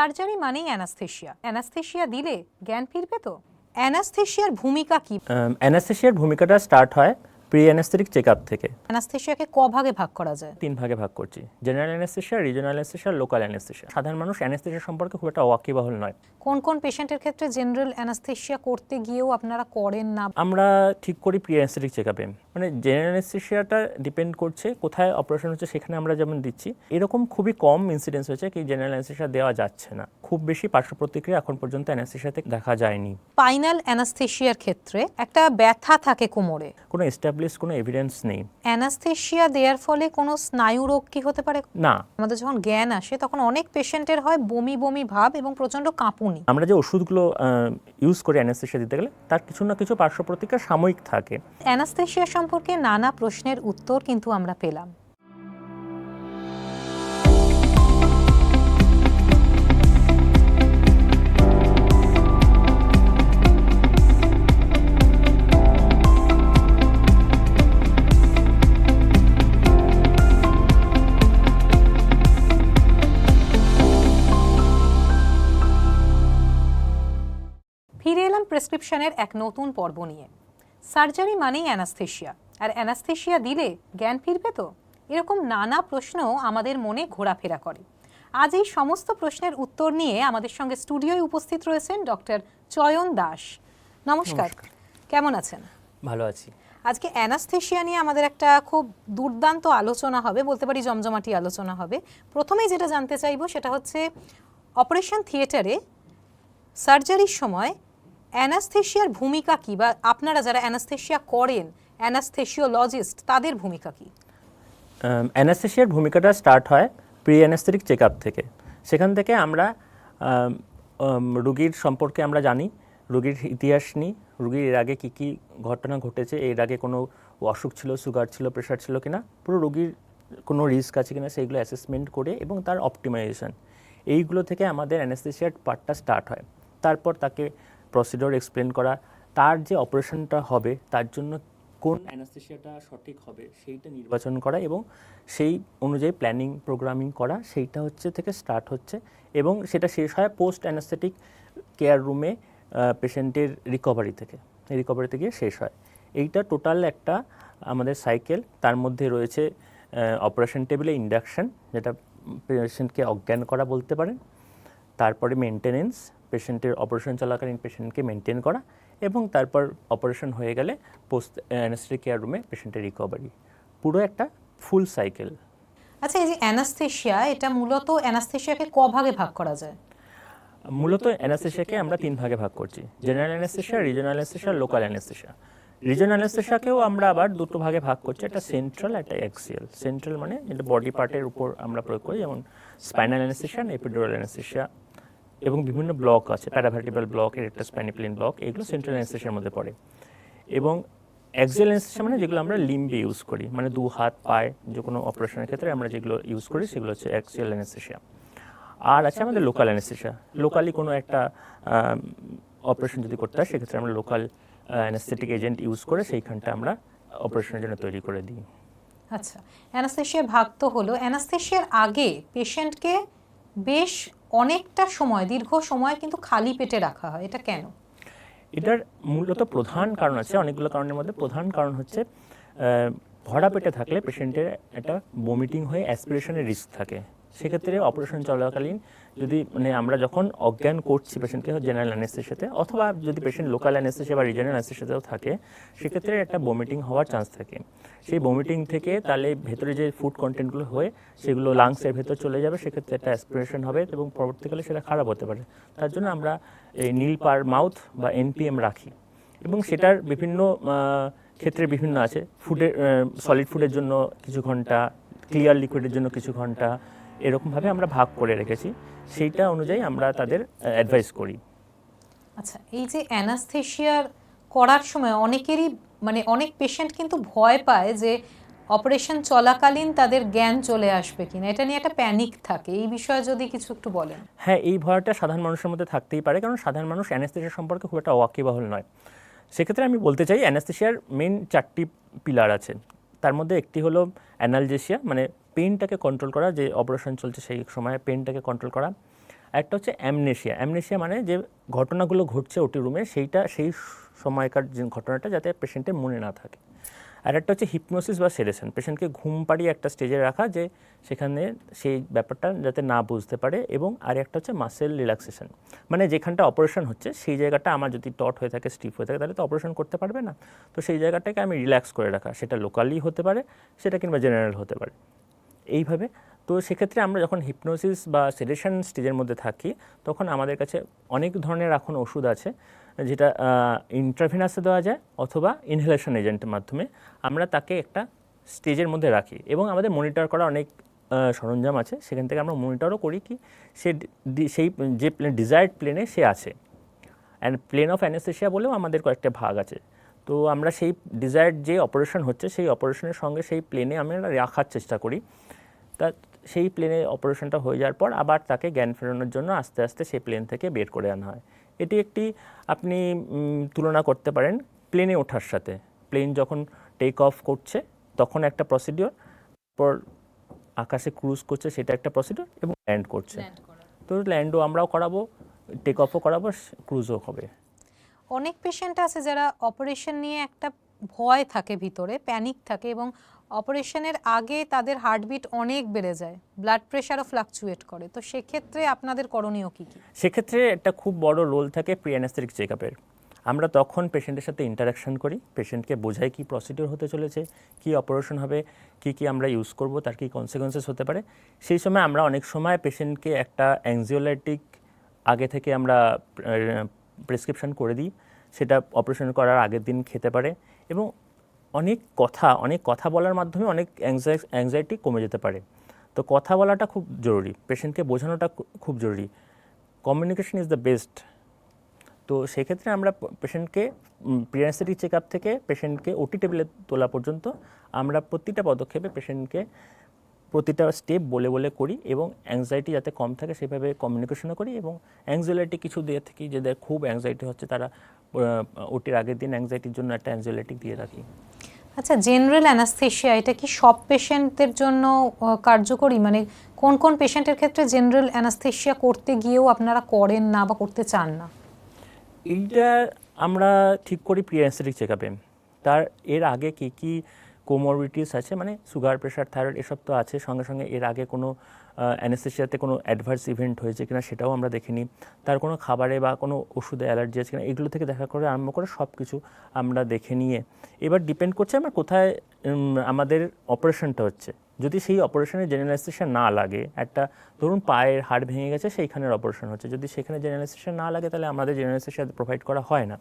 Surgery মানেই anaesthesia. Anaesthesia দিলে জ্ঞান ফিরবে তো? অ্যানাস্থেশিয়ার ভূমিকা কি? অ্যানাস্থেশিয়ার ভূমিকাটা স্টার্ট হয় প্রি অ্যানাস্থেটিক চেকআপ থেকে। অ্যানাস্থেশিয়াকে ক ভাগে ভাগ করা যায়? 3 ভাগে ভাগ করছি, general anaesthesia, regional anaesthesia, local anaesthesia. সাধারণ মানুষ অ্যানাস্থেশিয়া সম্পর্কে খুব একটা ওয়াকিবহাল নয়। কোন কোন পেশেন্টের ক্ষেত্রে জেনারেল অ্যানাস্থেশিয়া করতে গিয়েও আপনারা করেন না? আমরা ঠিক করি প্রি অ্যানাস্থেটিক চেকআপে, মানে জেনারেল অ্যানাস্থেশিয়াটা ডিপেন্ড করছে কোথায় অপারেশন হচ্ছে সেখানে আমরা যেমন দিচ্ছি। এরকম খুবই কম ইনসিডেন্স হয়েছে কি জেনারেল অ্যানাস্থেশিয়া দেওয়া যাচ্ছে না। খুব বেশি পার্শ্ব প্রতিক্রিয়া এখন পর্যন্ত অ্যানাস্থেশিয়াতে দেখা যায়নি। স্পাইনাল অ্যানাস্থেশিয়ার ক্ষেত্রে একটা ব্যথা থাকে কোমরে, কোনো এস্টাবলিশ কোনো এভিডেন্স নেই। অ্যানাস্থেশিয়া দেওয়ার ফলে কোনো স্নায়ু রোগ কি হতে পারে? না, আমাদের যখন জ্ঞান আসে তখন অনেক পেশেন্টের হয় বমি বমি ভাব এবং প্রচন্ড কাঁপুনি। আমরা যে ওষুধগুলো ইউজ করি অ্যানাস্থেশিয়া দিতে গেলে তার কিছু না কিছু পার্শ্ব প্রতিক্রিয়া সাময়িক থাকে। অ্যানাস্থেশিয়া সম্পর্কে নানা প্রশ্নের উত্তর কিন্তু আমরা পেলাম। ফিরে এলাম প্রেসক্রিপশনের এক নতুন পর্ব নিয়ে। সার্জারি মানেই অ্যানাস্থেশিয়া, আর অ্যানাস্থেশিয়া দিলে জ্ঞান ফিরবে তো? এরকম নানা প্রশ্ন আমাদের মনে ঘোরাফেরা করে। আজ এই সমস্ত প্রশ্নের উত্তর নিয়ে আমাদের সঙ্গে স্টুডিওয় উপস্থিত রয়েছেন ডক্টর চয়ন দাস। নমস্কার, কেমন আছেন? ভালো আছি। আজকে অ্যানাস্থেশিয়া নিয়ে আমাদের একটা খুব দুর্দান্ত আলোচনা হবে, বলতে পারি জমজমাটি আলোচনা হবে। প্রথমেই যেটা জানতে চাইবো সেটা হচ্ছে অপারেশন থিয়েটারে সার্জারির সময় অ্যানাস্থেশিয়ার ভূমিকা কি, বা আপনারা যারা অ্যানাস্থেশিয়া করেন, অ্যানাস্থেশিওলজিস্ট, তাদের ভূমিকা কি? অ্যানাস্থেশিয়ার ভূমিকাটা স্টার্ট হয় প্রি অ্যানাস্থেটিক চেকআপ থেকে। সেখান থেকে আমরা রুগীর সম্পর্কে আমরা জানি, রুগীর ইতিহাস নিই, রুগীর এর আগে কী কী ঘটনা ঘটেছে, এর আগে কোনো অসুখ ছিল, সুগার ছিল, প্রেশার ছিল কিনা, পুরো রুগীর কোনো রিস্ক আছে কিনা সেইগুলো অ্যাসেসমেন্ট করে এবং তার অপটিমাইজেশন, এইগুলো থেকে আমাদের অ্যানাস্থেশিয়ার পার্টটা স্টার্ট হয়। তারপর তাকে প্রসিডিওর এক্সপ্লেন করা, তার যে অপারেশনটা হবে তার জন্য কোন অ্যানাস্থেশিয়াটা সঠিক হবে সেইটা নির্বাচন করা এবং সেই অনুযায়ী প্ল্যানিং প্রোগ্রামিং করা, সেইটা হচ্ছে থেকে স্টার্ট হচ্ছে এবং সেটা শেষ হয় পোস্ট অ্যানাস্থেটিক কেয়ার রুমে পেশেন্টের রিকভারি থেকে গিয়ে শেষ হয়। এইটা টোটাল একটা আমাদের সাইকেল। তার মধ্যে রয়েছে অপারেশন টেবিলে ইন্ডাকশন, যেটা পেশেন্টকে অজ্ঞান করা বলতে পারেন, তারপরে মেনটেনেন্স, পেশেন্টের অপারেশন চলাকালীন পেশেন্টকে মেনটেন করা, এবং তারপর অপারেশন হয়ে গেলে পোস্ট অ্যানাস্থেটিক কেয়ার রুমে পেশেন্টের রিকভারি, পুরো একটা ফুল সাইকেল। আচ্ছা, এই যে অ্যানাস্থেশিয়া, এটা মূলত অ্যানাস্থেশিয়াকে ক ভাগে ভাগ করা যায়? মূলত অ্যানাস্থেশিয়াকে আমরা 3 ভাগে ভাগ করছি, general anaesthesia, regional anaesthesia, local anaesthesia. Regional অ্যানাস্থেশিয়াকেও আমরা আবার 2টো ভাগে ভাগ করছি, একটা সেন্ট্রাল, একটা অ্যাক্সিয়াল। সেন্ট্রাল মানে যেটা বডি পার্টের উপর আমরা প্রয়োগ করি, যেমন স্পাইনাল অ্যানাস্থেশিয়া, এপিডুরাল অ্যানাস্থেশিয়া, এবং বিভিন্ন ব্লক আছে, প্যারাভার্টিব্রাল ব্লক, এরেক্টাস স্পাইনিপ্লেন ব্লক, এগুলো সেন্ট্রাল অ্যানাস্থেশিয়ার মধ্যে পড়ে। এবং অ্যাক্সিয়াল অ্যানাস্থেশিয়া মানে যেগুলো আমরা লিম্বে ইউজ করি, মানে 2 হাত পায়ে যে কোনো অপারেশনের ক্ষেত্রে আমরা যেগুলো ইউজ করি সেগুলো হচ্ছে অ্যাক্সিয়াল অ্যানাস্থেশিয়া। আর আছে আমাদের লোকাল অ্যানাস্থেশিয়া। লোকালি কোনো একটা অপারেশন যদি করতে হয় সেক্ষেত্রে আমরা লোকাল অ্যানাস্থেটিক এজেন্ট ইউজ করে সেইখানটা আমরা অপারেশনের জন্য তৈরি করে দিই। আচ্ছা, অ্যানাস্থেশিয়ার ভাগ তো হলো। অ্যানাস্থেশিয়ার আগে পেশেন্টকে বেশ অনেকটা সময়, দীর্ঘ সময় কিন্তু খালি পেটে রাখা হয়, এটা কেন? এটার মূলত প্রধান কারণ আছে, অনেকগুলো কারণের মধ্যে প্রধান কারণ হচ্ছে ভরা পেটে থাকলে পেশেন্টের একটা বমিটিং হয়ে অ্যাসপিরেশনের রিস্ক থাকে। সেক্ষেত্রে অপারেশন চলাকালীন যদি আমরা যখন অজ্ঞান করছি পেশেন্টকে জেনারেল অ্যানেস্থেশিয়াতে, অথবা যদি পেশেন্ট লোকাল অ্যানেস্থেশিয়া বা রিজিওনাল অ্যানেস্থেশিয়াতেও থাকে, সেক্ষেত্রে একটা বমিটিং হওয়ার চান্স থাকে। সেই বমিটিং থেকে তাহলে ভেতরে যে ফুড কন্টেন্টগুলো হয়ে সেগুলো লাংসের ভেতর চলে যাবে, সেক্ষেত্রে একটা অ্যাসপিরেশন হবে এবং পরবর্তীকালে সেটা খারাপ হতে পারে। তার জন্য আমরা এই নীল পার মাউথ বা এনপিএম রাখি, এবং সেটার বিভিন্ন ক্ষেত্রে বিভিন্ন আছে। ফুডের সলিড ফুডের জন্য কিছু ঘন্টা, ক্লিয়ার লিকুইডের জন্য কিছু ঘন্টা, এরকমভাবে আমরা ভাগ করে রেখেছি। সেইটা অনুযায়ী আমরা তাদের অ্যাডভাইস করি। আচ্ছা, এই যে অ্যানাস্থেশিয়ার করার সময় অনেকেরই, অনেক পেশেন্ট কিন্তু ভয় পায় যে অপারেশন চলাকালীন তাদের জ্ঞান চলে আসবে কিনা, এটা নিয়ে একটা প্যানিক থাকে। এই বিষয়ে যদি কিছু একটু বলেন। হ্যাঁ, এই ভয়টা সাধারণ মানুষের মধ্যে থাকতেই পারে, কারণ সাধারণ মানুষ অ্যানাস্থেশিয়া সম্পর্কে খুব একটা ওয়াকিবহাল নয়। সেক্ষেত্রে আমি বলতে চাই অ্যানাস্থেশিয়ার মেন 4টি পিলার আছে। তার মধ্যে একটি হলো অ্যানালজেসিয়া, মানে পেইনটাকে কন্ট্রোল করা, যে অপারেশন চলছে সেই সময় পেইনটাকে কন্ট্রোল করা। একটা হচ্ছে অ্যামনেশিয়া। অ্যামনেশিয়া মানে যে ঘটনাগুলো ঘটছে ওটি রুমে সেই সময়কার যে ঘটনাটা যাতে পেশেন্টের মনে না থাকে। আর একটা হচ্ছে হিপনোসিস বা সেডেশন, পেশেন্টকে ঘুম পাড়িয়ে একটা স্টেজে রাখা যে সেখানে সেই ব্যাপারটা যাতে না বুঝতে পারে। এবং আর একটা হচ্ছে মাসেল রিল্যাক্সেশন, মানে যেখানটা অপারেশন হচ্ছে সেই জায়গাটা আমার যদি টট হয়ে থাকে, স্টিফ হয়ে থাকে, তাহলে তো অপারেশন করতে পারবে না। তো সেই জায়গাটাকে আমি রিল্যাক্স করে রাখা, সেটা লোকালি হতে পারে, সেটা কিংবা জেনারেল হতে পারে, এইভাবে। তো সেক্ষেত্রে আমরা যখন হিপনোসিস বা সেডেশন স্টেজের মধ্যে থাকি তখন আমাদের কাছে অনেক ধরনের এখন ওষুধ আছে যেটা ইন্ট্রাভেনাসে দেওয়া যায় অথবা ইনহেলেশন এজেন্টের মাধ্যমে আমরা তাকে একটা স্টেজের মধ্যে রাখি। এবং আমাদের মনিটর করা অনেক সরঞ্জাম আছে, সেখান থেকে আমরা মনিটরও করি কি সেই যে ডিজায়ার্ড প্লেনে সে আছে। অ্যান্ড প্লেন অফ অ্যানেস্থেশিয়া বলেও আমাদের কয়েকটা ভাগ আছে। তো আমরা সেই ডিজায়ার্ড যে অপারেশন হচ্ছে সেই অপারেশনের সঙ্গে সেই প্লেনে আমরা রাখার চেষ্টা করি। তা সেই প্লেনে অপারেশনটা হয়ে যাওয়ার পর আবার তাকে জ্ঞান ফেরানোর জন্য আস্তে আস্তে সেই প্লেন থেকে বের করে আনা হয়। এটি একটি আপনি তুলনা করতে পারেন প্লেনে ওঠার সাথে। প্লেন যখন টেক অফ করছে তখন একটা প্রসিডিওর, পর আকাশে ক্রুজ করছে সেটা একটা প্রসিডিওর, এবং ল্যান্ড করছে। তো ল্যান্ডও আমরাও করাবো, টেক অফও করাবো, ক্রুজও হবে। অনেক পেশেন্ট আছে যারা অপারেশন নিয়ে একটা ভয় থাকে, ভিতরে প্যানিক থাকে, এবং অপারেশনের আগে তাদের হার্টবিট অনেক বেড়ে যায়, ব্লাড প্রেশারও ফ্লাকচুয়েট করে। তো সেক্ষেত্রে আপনাদের করণীয় কী কী? সেক্ষেত্রে একটা খুব বড় রোল থাকে প্রি অ্যানেস্থেটিক চেকআপের। আমরা তখন পেশেন্টের সাথে ইন্টারাকশন করি, পেশেন্টকে বোঝাই কী প্রসিডিওর হতে চলেছে, কী অপারেশন হবে, কী আমরা ইউজ করব, তার কী কনসিকুয়েন্সেস হতে পারে। সেই সময় আমরা অনেক সময় পেশেন্টকে একটা অ্যাংজিওলাইটিক আগে থেকে আমরা প্রেসক্রিপশন করে দিই, সেটা অপারেশন করার আগের দিন খেতে পারে। এবং অনেক কথা বলার মাধ্যমে অনেক অ্যাংজাইটি কমে যেতে পারে। তো কথা বলাটা খুব জরুরি, পেশেন্টকে বোঝানোটা খুব জরুরি। Communication is the best. তো সেক্ষেত্রে আমরা পেশেন্টকে প্রি অ্যানেস্থেটিক চেকআপ থেকে পেশেন্টকে ওটি টেবিলে তোলা পর্যন্ত আমরা প্রতিটা পদক্ষেপে পেশেন্টকে প্রতিটা স্টেপ বলে বলে করি, এবং অ্যাংজাইটি যাতে কম থাকে সেভাবে কমিউনিকেশনও করি। এবং অ্যাংজাইটি কিছু দিয়ে থাকি, যাদের খুব অ্যাংজাইটি হচ্ছে তারা ওটির আগের দিন অ্যাংজাইটির জন্য একটা অ্যাংজাইলেটিক দিয়ে রাখি। আচ্ছা, জেনারেল অ্যানাস্থেশিয়া এটা কি সব পেশেন্টদের জন্য কার্যকরী? মানে কোন কোন পেশেন্টের ক্ষেত্রে জেনারেল অ্যানাস্থেশিয়া করতে গিয়েও আপনারা করেন না বা করতে চান না? এইটা আমরা ঠিক করি প্রি অ্যানেস্থেটিক চেকআপে। তার এর আগে কী কী কোমরবিডিটিস আছে, মানে সুগার, প্রেশার, থাইরয়েড এসব তো আছে, সঙ্গে সঙ্গে এর আগে কোনো অ্যানেস্থেশিয়াতে কোনো অ্যাডভার্স ইভেন্ট হয়েছে কিনা সেটাও আমরা দেখে নিই, তার কোনো খাবারে বা কোনো ওষুধে অ্যালার্জি আছে কিনা, এগুলো থেকে দেখা করে আরম্ভ করে সব কিছু আমরা দেখে নিয়ে এবার ডিপেন্ড করছে আমরা কোথায় আমাদের অপারেশনটা হচ্ছে। যদি সেই অপারেশনে জেনারেল অ্যানেস্থেশিয়া না লাগে, একটা ধরুন পায়ের হাড় ভেঙে গেছে সেইখানের অপারেশন হচ্ছে, যদি সেখানে জেনারেল অ্যানেস্থেশিয়া না লাগে তাহলে আমাদের জেনারেল অ্যানেস্থেশিয়া প্রোভাইড করা হয় না।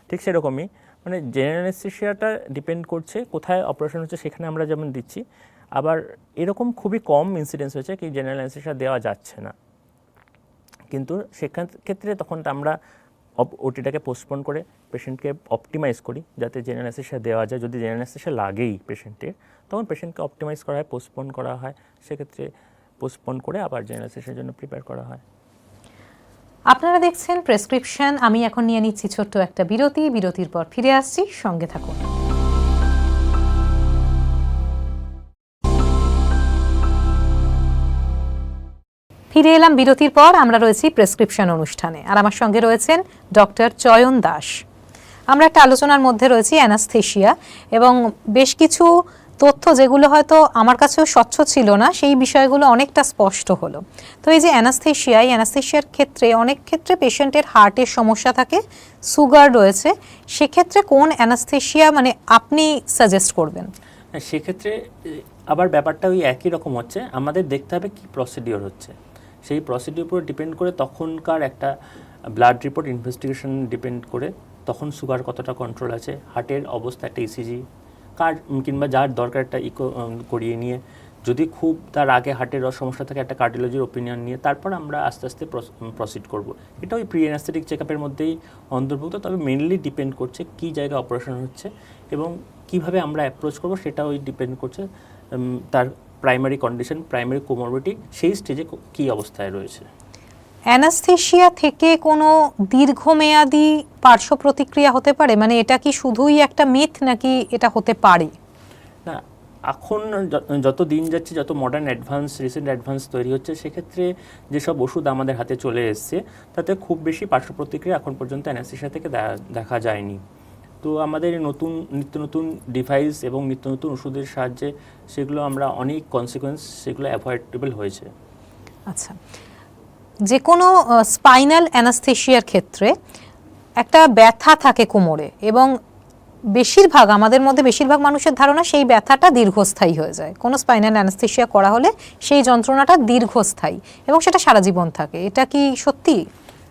ঠিক সেরকমই মানে জেনারেল অ্যানেস্থেশিয়াটা ডিপেন্ড করছে কোথায় অপারেশন হচ্ছে, সেখানে আমরা যেমন দিচ্ছি। আবার এরকম খুবই কম ইনসিডেন্স হয়েছে কি জেনারেল অ্যানেস্থেশিয়া দেওয়া যাচ্ছে না, কিন্তু সেখান ক্ষেত্রে তখন আমরা ওটিটাকে পোস্টপোন করে পেশেন্টকে অপটিমাইজ করি যাতে জেনারেল অ্যানেস্থেশিয়া দেওয়া যায়। যদি জেনারেল অ্যানেস্থেশিয়া লাগেই পেশেন্টের, তখন পেশেন্টকে অপটিমাইজ করা হয়, পোস্টপোন করা হয়। সেক্ষেত্রে পোস্টপোন করে আবার জেনারেল অ্যানেস্থেশিয়ার জন্য প্রিপেয়ার করা হয়। আপনারা দেখছেন প্রেসক্রিপশন। আমি এখন নিয়ে নিচ্ছি ছোট্ট একটা বিরতি, বিরতির পর ফিরে আসছি, সঙ্গে থাকুন। ফিরে এলাম বিরতির পর। আমরা রয়েছি প্রেসক্রিপশন অনুষ্ঠানে, আর আমার সঙ্গে রয়েছেন ডক্টর চয়ন দাস। আমরা একটা আলোচনার মধ্যে রয়েছি অ্যানাস্থেশিয়া, এবং বেশ কিছু তথ্য যেগুলো হয়তো আমার কাছেও স্বচ্ছ ছিল না, সেই বিষয়গুলো অনেকটা স্পষ্ট হলো। তো এই যে অ্যানাস্থেশিয়া, এই অ্যানাস্থেশিয়ার ক্ষেত্রে অনেক ক্ষেত্রে পেশেন্টের হার্টের সমস্যা থাকে, সুগার রয়েছে, সেক্ষেত্রে কোন অ্যানাস্থেশিয়া মানে আপনি সাজেস্ট করবেন? সেক্ষেত্রে আবার ব্যাপারটা ওই একই রকম হচ্ছে, আমাদের দেখতে হবে কি প্রসিডিওর হচ্ছে, সেই প্রসিডিওর উপর ডিপেন্ড করে তখনকার একটা ব্লাড রিপোর্ট ইনভেস্টিগেশন ডিপেন্ড করে তখন সুগার কতটা কন্ট্রোল আছে, হার্টের অবস্থা একটা ইসিজি কিংবা যার দরকার একটা ইকো করিয়ে নিয়ে, যদি খুব তার আগে হার্টের সমস্যা থাকে একটা কার্ডিওলজির ওপিনিয়ন নিয়ে তারপর আমরা আস্তে আস্তে প্রসিড করব। এটা ওই প্রি অ্যানেস্থেটিক চেকআপের মধ্যেই অন্তর্ভুক্ত, তবে মেনলি ডিপেন্ড করছে কী জায়গায় অপারেশন হচ্ছে এবং কিভাবে আমরা অ্যাপ্রোচ করব, সেটা ওই ডিপেন্ড করছে তার প্রাইমারি কন্ডিশন, প্রাইমারি কোমরবিডিটি সেই স্টেজে কী অবস্থায় রয়েছে। অ্যানাস্থেশিয়া থেকে কোনো দীর্ঘমেয়াদী পার্শ্ব প্রতিক্রিয়া হতে পারে? মানে এটা কি শুধুই একটা মিথ নাকি এটা হতে পারে? না, এখন যত দিন যাচ্ছে, যত মডার্ন অ্যাডভান্স, রিসেন্ট অ্যাডভান্স তৈরি হচ্ছে, সেক্ষেত্রে যেসব ওষুধ আমাদের হাতে চলে এসছে তাতে খুব বেশি পার্শ্ব প্রতিক্রিয়া এখন পর্যন্ত অ্যানাস্থেশিয়া থেকে দেখা যায়নি। তো আমাদের নিত্য নতুন ডিভাইস এবং নিত্য নতুন ওষুধের সাহায্যে সেগুলো আমরা অনেক কনসিকোয়েন্স সেগুলো অ্যাভয়েডেবল হয়েছে। আচ্ছা, যে কোনো স্পাইনাল অ্যানাস্থেশিয়ার ক্ষেত্রে একটা ব্যথা থাকে কোমরে, এবং আমাদের মধ্যে বেশিরভাগ মানুষের ধারণা সেই ব্যথাটা দীর্ঘস্থায়ী হয়ে যায়। কোনো স্পাইনাল অ্যানাস্থেশিয়া করা হলে সেই যন্ত্রণাটা দীর্ঘস্থায়ী এবং সেটা সারা জীবন থাকে। এটা কি সত্যি?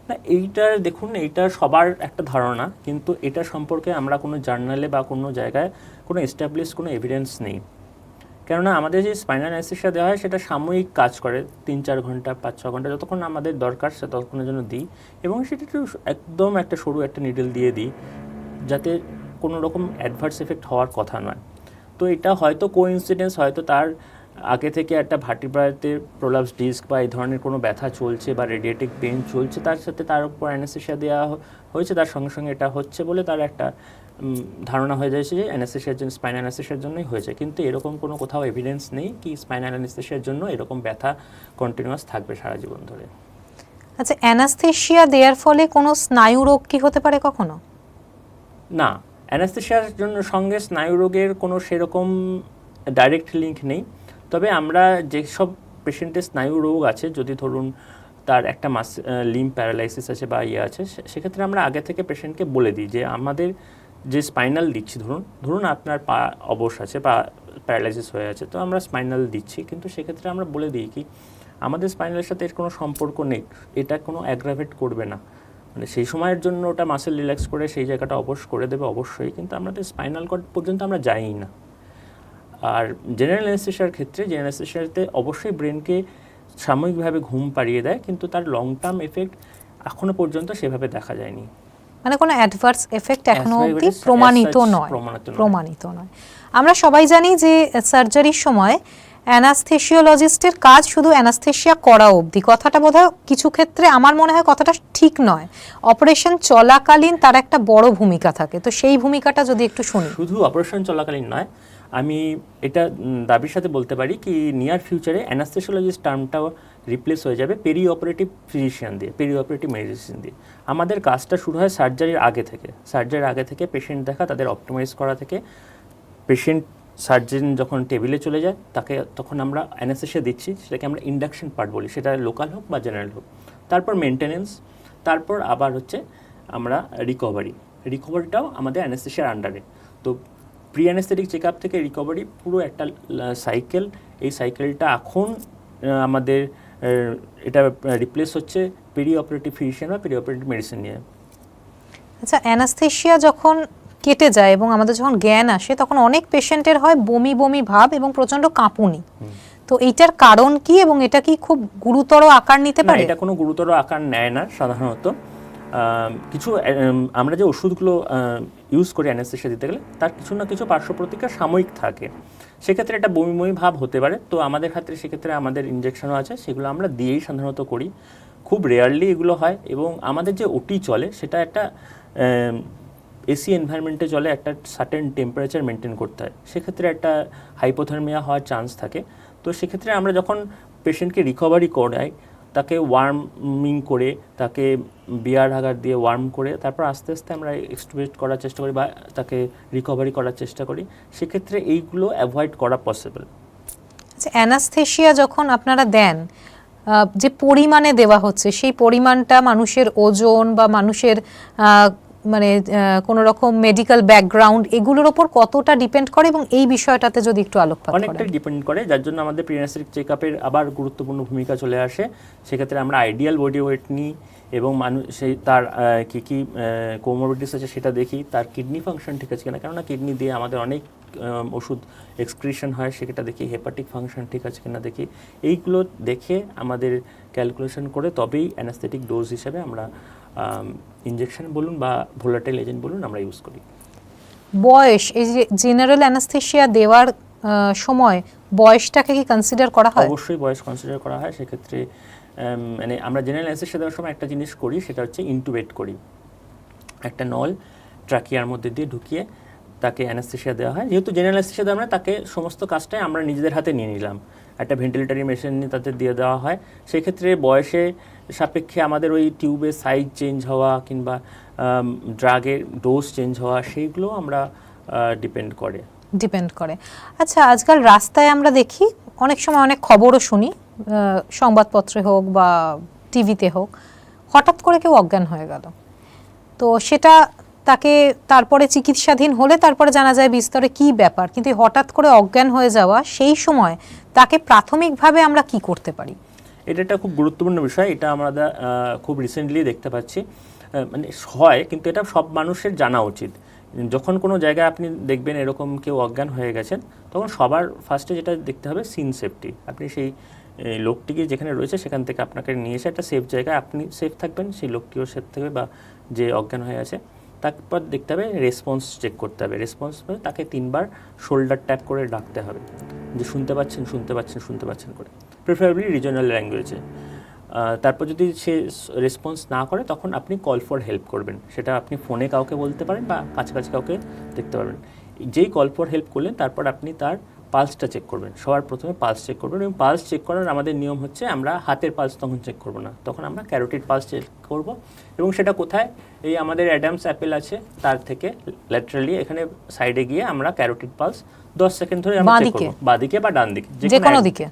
না, এইটার দেখুন, এইটা সবার একটা ধারণা, কিন্তু এটা সম্পর্কে আমরা কোনো জার্নালে বা কোনো জায়গায় কোনো এস্টাবলিশ কোনো এভিডেন্স নেই। কেননা আমাদের যে স্পাইনাল অ্যানাস্থেশিয়া দেওয়া হয় সেটা সাময়িক কাজ করে, 3-4 ঘন্টা 5-6 ঘন্টা যতক্ষণ আমাদের দরকার সে ততক্ষণের জন্য দিই, এবং সেটা একটু একদম একটা সরু একটা নিডল দিয়ে দিই, যাতে কোনো রকম অ্যাডভার্স এফেক্ট হওয়ার কথা নয়। তো এটা হয়তো কোইন্সিডেন্স, হয়তো তার আগে থেকে একটা ভার্টিব্রাতে প্রোলাপস ডিস্ক বা এই ধরনের কোনো ব্যথা চলছে বা রেডিয়েটিক পেন চলছে, তার সাথে তার উপর অ্যানাস্থেশিয়া দেওয়া হয়েছে, তার সঙ্গে সঙ্গে এটা হচ্ছে বলে তার একটা ধারণা হয়ে যাচ্ছে যে অ্যানাস্থেশিয়ার জন্য, স্পাইনাল অ্যানাস্থেশিয়ার জন্যই হয়েছে। কিন্তু এরকম কোনো কোথাও এভিডেন্স নেই কি স্পাইনাল অ্যানাস্থেশিয়ার জন্য এরকম ব্যথা কন্টিনিউয়াস থাকবে সারা জীবন ধরে। আচ্ছা, অ্যানাস্থেশিয়া দেওয়ার ফলে কোনো স্নায়ু রোগ কি হতে পারে কখনো? না, অ্যানাস্থেশিয়ার জন্য সঙ্গে স্নায়ু রোগের কোনো সেরকম ডাইরেক্ট লিঙ্ক নেই। তবে আমরা যেসব পেশেন্টের স্নায়ু রোগ আছে, যদি ধরুন তার একটা লিম্ব প্যারালাইসিস আছে বা আছে, সেক্ষেত্রে আমরা আগে থেকে পেশেন্টকে বলে দিই যে আমাদের যে স্পাইনাল দিচ্ছি, ধরুন আপনার পা অবশ আছে বা প্যারালাইসিস হয়ে আছে, তো আমরা স্পাইনাল দিচ্ছি, কিন্তু সেক্ষেত্রে আমরা বলে দিই কি আমাদের স্পাইনালের সাথে এর কোনো সম্পর্ক নেই, এটা কোনো অ্যাগ্রাভেট করবে না। মানে সেই সময়ের জন্য ওটা মাসেল রিল্যাক্স করে সেই জায়গাটা অবশ করে দেবে অবশ্যই, কিন্তু আমাদের স্পাইনাল কর্ড পর্যন্ত আমরা যাই না। আর জেনারেল অ্যানেস্থেশিয়ার ক্ষেত্রে, জেনারেল অ্যানেস্থেশিয়াতে অবশ্যই ব্রেনকে সাময়িকভাবে ঘুম পাড়িয়ে দেয়, কিন্তু তার লং টার্ম এফেক্ট এখনো পর্যন্ত সেভাবে দেখা যায়নি। মানে কোনো অ্যাডভার্স এফেক্ট এখনো অবধি প্রমাণিত নয়। আমরা সবাই জানি যে সার্জারির সময় অ্যানাস্থেশিওলজিস্টের কাজ শুধু অ্যানাস্থেশিয়া করা অবধি। কথাটা বোধহয় কিছু ক্ষেত্রে আমার মনে হয় কথাটা ঠিক নয়, অপারেশন চলাকালীন তার একটা বড় ভূমিকা থাকে। তো সেই ভূমিকাটা যদি একটু শুনি। শুধু অপারেশন চলাকালীন নয়, আমি এটা দাবির সাথে বলতে পারি কি নিয়ার ফিউচারে অ্যানাস্থেশিওলজিস্ট টার্মটাও রিপ্লেস হয়ে যাবে পেরি অপারেটিভ ফিজিশিয়ান দিয়ে, পেরি অপারেটিভ মেডিসিন দিয়ে। আমাদের কাজটা শুরু হয় সার্জারির আগে থেকে পেশেন্ট দেখা, তাদের অপটিমাইজ করা থেকে, পেশেন্ট সার্জন যখন টেবিলে চলে যায় তাকে তখন আমরা অ্যানাস্থেশিয়া দিচ্ছি, সেটাকে আমরা ইন্ডাকশন পার্ট বলি, সেটা লোকাল হোক বা জেনারেল হোক। তারপর মেনটেনেন্স, তারপর আবার হচ্ছে আমরা রিকভারিটাও আমাদের অ্যানাস্থেশিয়ার আন্ডারে। তো প্রি অ্যানেস্থেটিক চেক আপ থেকে রিকভারি পুরো একটা সাইকেল। এই সাইকেলটা এখন আমাদের এটা রিপ্লেস হচ্ছে পেরি অপারেটিভ ফিজিশিয়ান বা পেরি অপারেটিভ মেডিসিন নিয়ে। আচ্ছা, অ্যানাস্থেশিয়া যখন কেটে যায় এবং আমাদের যখন জ্ঞান আসে তখন অনেক পেশেন্টের হয় বমি বমি ভাব এবং প্রচন্ড কাঁপুনি। তো এইটার কারণ কি এবং এটা কি খুব গুরুতর আকার নিতে পারে? এটা কোনো গুরুতর আকার নেয় না সাধারণত। কিছু আমরা যে ওষুধগুলো ইউজ করি অ্যানাস্থেশিয়া দিতে গেলে তার কিছু না কিছু পার্শ্ব প্রতিক্রিয়া সাময়িক থাকে, সেক্ষেত্রে এটা বমি বমি ভাব হতে পারে। তো আমাদের ক্ষেত্রে সেক্ষেত্রে আমাদের ইনজেকশনও আছে, সেগুলো আমরা দিয়েই সাধারণত করি, খুব রেয়ারলি এগুলো হয়। এবং আমাদের যে ওটি চলে সেটা একটা এসি এনভায়রনমেন্টে চলে, একটা সার্টেন টেম্পারেচার মেনটেন করতে হয়, সেক্ষেত্রে একটা হাইপোথার্মিয়া হওয়ার চান্স থাকে। তো সেক্ষেত্রে আমরা যখন পেশেন্টকে রিকভারি করাই, তাকে ওয়ার্মিং করে, তাকে বিয়ার আগার দিয়ে ওয়ার্ম করে তারপর আস্তে আস্তে আমরা এক্সটুবেট করার চেষ্টা করি বা তাকে রিকভারি করার চেষ্টা করি, সেক্ষেত্রে এইগুলো অ্যাভয়েড করা পসিবল। আচ্ছা, অ্যানাস্থেশিয়া যখন আপনারা দেন, যে পরিমাণে দেওয়া হচ্ছে সেই পরিমাণটা মানুষের ওজন বা মানুষের মানে কোনো রকম মেডিকেল ব্যাকগ্রাউন্ড এগুলোর ওপর কতটা ডিপেন্ড করে, এবং এই বিষয়টাতে যদি একটু আলোকপাত করেন। অনেকটাই ডিপেন্ড করে, যার জন্য আমাদের প্রি অ্যানেস্থেটিক চেক আপের আবার গুরুত্বপূর্ণ ভূমিকা চলে আসে। সেক্ষেত্রে আমরা আইডিয়াল বডি ওয়েট নিই এবং মানুষ সেই তার কী কী কোমরবিডিস আছে সেটা দেখি, তার কিডনি ফাংশন ঠিক আছে কিনা, কেননা কিডনি দিয়ে আমাদের অনেক ওষুধ এক্সক্রিশন হয়, সেটা দেখি, হেপাটিক ফাংশন ঠিক আছে কিনা দেখি। এইগুলো দেখে আমাদের ক্যালকুলেশন করে তবেই অ্যানাস্থেটিক ডোজ হিসেবে আমরা ইনজেকশন বলুন বা ভোলাটাইল এজেন্ট বলুন আমরা ইউজ করি। বয়স, এই যে জেনারেল অ্যানাস্থেশিয়া দেওয়ার সময় বয়সটাকে কি কনসিডার করা হয়? অবশ্যই বয়স কনসিডার করা হয়। সেক্ষেত্রে মানে আমরা জেনারেল অ্যানেস্থেশিয়া দেওয়ার সময় একটা জিনিস করি, সেটা হচ্ছে ইনটুবেট করি, একটা নল ট্রাকিয়ার মধ্যে দিয়ে ঢুকিয়ে তাকে অ্যানাস্থেশিয়া দেওয়া হয়। যেহেতু জেনারেল অ্যানাস্থেশিয়া দেওয়া হয়, তাকে সমস্ত কাজটাই আমরা নিজেদের হাতে নিয়ে নিলাম, একটা ভেন্টিলেটরি মেশিন নিয়ে তাদের দিয়ে দেওয়া হয়। সেক্ষেত্রে বয়সে সাপেক্ষে আমাদের ওই টিউবের সাইজ চেঞ্জ হওয়া কিংবা ড্রাগের ডোজ চেঞ্জ হওয়া, সেইগুলো আমরা ডিপেন্ড করে। আচ্ছা, আজকাল রাস্তায় আমরা দেখি, অনেক সময় অনেক খবরও শুনি, সংবাদপত্রে হোক বা টিভিতে হোক, হঠাৎ করে কেউ অজ্ঞান হয়ে গেল, তো সেটা তাকে তারপরে চিকিৎসাধীন হলে তারপরে জানা যায় বিস্তরে কি ব্যাপার, কিন্তু হঠাৎ করে অজ্ঞান হয়ে যাওয়া, সেই সময় তাকে প্রাথমিকভাবে আমরা কি করতে পারি? এটা একটা খুব গুরুত্বপূর্ণ বিষয়। এটা আমরা খুব রিসেন্টলি দেখতে পাচ্ছি, মানে হয়, কিন্তু এটা সব মানুষের জানা উচিত। যখন কোনো জায়গায় আপনি দেখবেন এরকম কেউ অজ্ঞান হয়ে গেছেন, তখন সবার ফার্স্টে যেটা দেখতে হবে সিন সেফটি। আপনি সেই লোকটিকে যেখানে রয়েছে সেখান থেকে আপনাকে নিয়ে এসে একটা সেফ জায়গায় আপনি সেফ থাকবেন, সেই লোকটিও সেফ থাকবে বা যে অজ্ঞান হয়ে আছে। তারপর দেখতে হবে রেসপন্স চেক করতে হবে। রেসপন্স মানে তাকে 3 বার শোল্ডার ট্যাপ করে ডাকতে হবে যে শুনতে পাচ্ছেন করে, প্রিফারেবলি রিজনাল ল্যাঙ্গুয়েজে। তারপর যদি সে রেসপন্স না করে, তখন আপনি কল ফর হেল্প করবেন। সেটা আপনি ফোনে কাউকে বলতে পারেন বা কাছাকাছি কাউকে দেখতে পারবেন। যেই কল ফর হেল্প করলেন, তারপর আপনি তার পালসটা চেক করবেন। সবার প্রথমে পালস চেক করবেন, এবং পালস চেক করার আমাদের নিয়ম হচ্ছে আমরা হাতের পালস তখন চেক করব না, তখন আমরা ক্যারোটিড পালস চেক করব। এবং সেটা কোথায়? এই আমাদের অ্যাডামস অ্যাপেল আছে, তার থেকে ল্যাটারালি এখানে সাইডে গিয়ে আমরা ক্যারোটিড পালস 10 সেকেন্ড ধরে আমরা চেক করব, বাঁদিকে বা ডান দিকে, যে কোনো দিকে।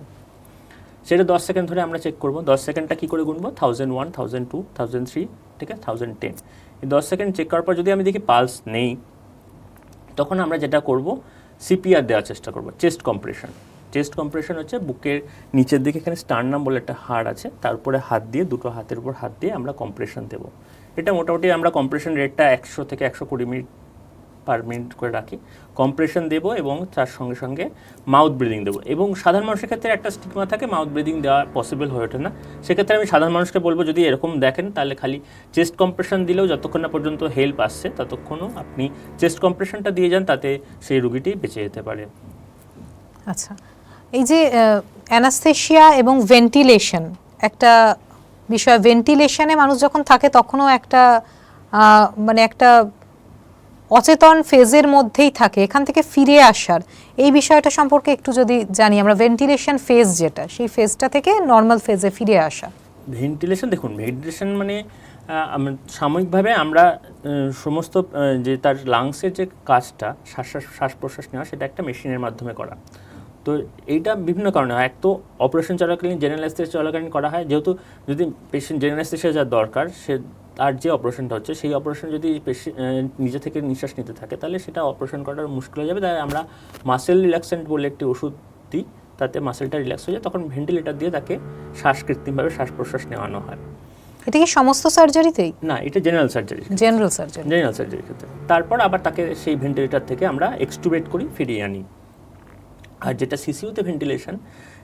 সেটা 10 সেকেন্ড ধরে আমরা চেক করব। 10 সেকেন্ডটা কী করে গুনবো? 1001, 1002, 1003, ঠিক আছে, 1010। এই 10 সেকেন্ড চেক করার পর যদি আমি দেখি পালস নেই, তখন আমরা যেটা করব, সিপিআর দেওয়ার চেষ্টা করব, চেস্ট কম্প্রেশন। চেস্ট কম্প্রেশন হচ্ছে বুকের নিচের দিকে, এখানে স্টার্নাম বলে একটা হাড় আছে, তার উপরে হাত দিয়ে, দুটো হাতের উপর হাত দিয়ে আমরা কম্প্রেশন দেব। এটা মোটামুটি আমরা কম্প্রেশন রেটটা 100 থেকে 120 মিনিট পার মিনিট করে রাখি। কম্প্রেশন দেবো এবং তার সঙ্গে সঙ্গে মাউথ ব্রিদিং দেবো। এবং সাধারণ মানুষের ক্ষেত্রে একটা স্টিগমা থাকে, মাউথ ব্রিদিং দেওয়া পসিবল হয়ে ওঠে না। সেক্ষেত্রে আমি সাধারণ মানুষকে বলবো, যদি এরকম দেখেন, তাহলে খালি চেস্ট কম্প্রেশন দিলেও যতক্ষণ না পর্যন্ত হেল্প আসছে, ততক্ষণও আপনি চেস্ট কম্প্রেশনটা দিয়ে যান, তাতে সেই রুগীটি বেঁচে যেতে পারে। আচ্ছা, এই যে অ্যানাস্থেশিয়া এবং ভেন্টিলেশন একটা বিষয়, ভেন্টিলেশনে মানুষ যখন থাকে তখনও একটা মানে একটা অচেতন ফেজের মধ্যেই থাকে, এখান থেকে ফিরে আসার এই বিষয়টা সম্পর্কে একটু যদি জানি আমরা। ভেন্টিলেশন ফেজ যেটা, সেই ফেজটা থেকে নর্মাল ফেজে ফিরে আসা। ভেন্টিলেশন, দেখুন, ভেন্টিলেশন মানে সাময়িকভাবে আমরা সমস্ত যে তার লাংসের যে কাজটা, শ্বাস প্রশ্বাস নেওয়া, সেটা একটা মেশিনের মাধ্যমে করা। তো এইটা বিভিন্ন কারণে হয়। এক তো অপারেশন চলাকালীন, জেনারেল অ্যানেস্থেসিয়া চলাকালীন করা হয়, যেহেতু যদি পেশেন্ট জেনারেল অ্যানেস্থেসিয়া যা দরকার, সে তার যে অপারেশনটা হচ্ছে, সেই অপারেশন যদি নিজে থেকে নিঃশ্বাস নিতে থাকে, তাহলে সেটা অপারেশন করাটা মুশকিল হয়ে যাবে। তাই আমরা মাসেল রিল্যাক্সেন্ট বলে একটি ওষুধ দিই, তাতে মাসেলটা রিল্যাক্স হয়ে যায়, তখন ভেন্টিলেটর দিয়ে তাকে কৃত্রিমভাবে শ্বাস প্রশ্বাস নেওয়ানো হয়। এটা কি সমস্ত সার্জারিতেই? না, এটা জেনারেল সার্জারি ক্ষেত্রে। তারপর আবার তাকে সেই ভেন্টিলেটর থেকে আমরা এক্সটুবেট করি, ফিরিয়ে আনি। আর যেটা সিসিউতে ভেন্টিলেশন,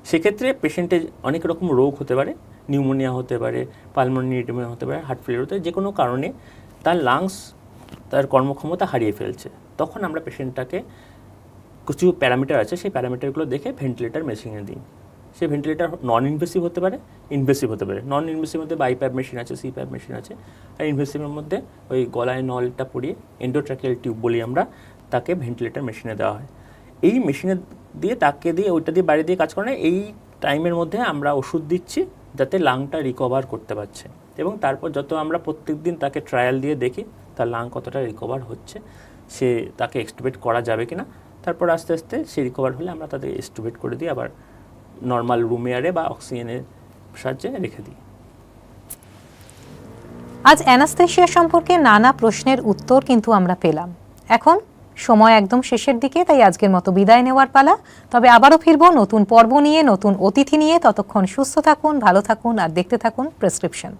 সেক্ষেত্রে পেশেন্টের অনেক রকম রোগ হতে পারে, নিউমোনিয়া হতে পারে, পালমোনারি এডিমা হতে পারে, হার্ট ফেলিয়ার হতে পারে, যে কোনো কারণে তার লাংস তার কর্মক্ষমতা হারিয়ে ফেলছে। তখন আমরা পেশেন্টটাকে কিছু প্যারামিটার আছে, সেই প্যারামিটারগুলো দেখে ভেন্টিলেটর মেশিনে দিই। সেই ভেন্টিলেটর নন ইনভেসিভ হতে পারে, ইনভেসিভ হতে পারে। নন ইনভেসিভের মধ্যে বাইপ্যাপ মেশিন আছে, সিপ্যাপ মেশিন আছে। আর ইনভেসিভের মধ্যে ওই গলায় নলটা পরিয়ে এন্ডোট্রাকিয়াল টিউব বলি আমরা, তাকে ভেন্টিলেটর মেশিনে দেওয়া হয়। এই মেশিনে দিয়ে ওইটা দিয়ে বাইরে দিয়ে কাজ করে না। এই টাইমের মধ্যে আমরা ওষুধ দিচ্ছি যাতে লাংটা রিকভার করতে পারছে, এবং তারপর যত আমরা প্রত্যেক দিন তাকে ট্রায়াল দিয়ে দেখি তার লাং কতটা রিকভার হচ্ছে, সে তাকে এক্সটুবেট করা যাবে কিনা। তারপর আস্তে আস্তে সে রিকভার হলে আমরা তাদের এক্সটুবেট করে দিই, আবার নর্মাল রুম এয়ারে বা অক্সিজেনের সাহায্যে রেখে দিই। আজ অ্যানাস্থেশিয়া সম্পর্কে নানা প্রশ্নের উত্তর কিন্তু আমরা পেলাম। এখন সময় একদম শেষের দিকে, তাই আজকের মতো বিদায় নেওয়ার পালা। তবে আবারও ফিরবো নতুন পর্ব নিয়ে, নতুন অতিথি নিয়ে। ততক্ষণ সুস্থ থাকুন, ভালো থাকুন আর দেখতে থাকুন প্রেসক্রিপশন।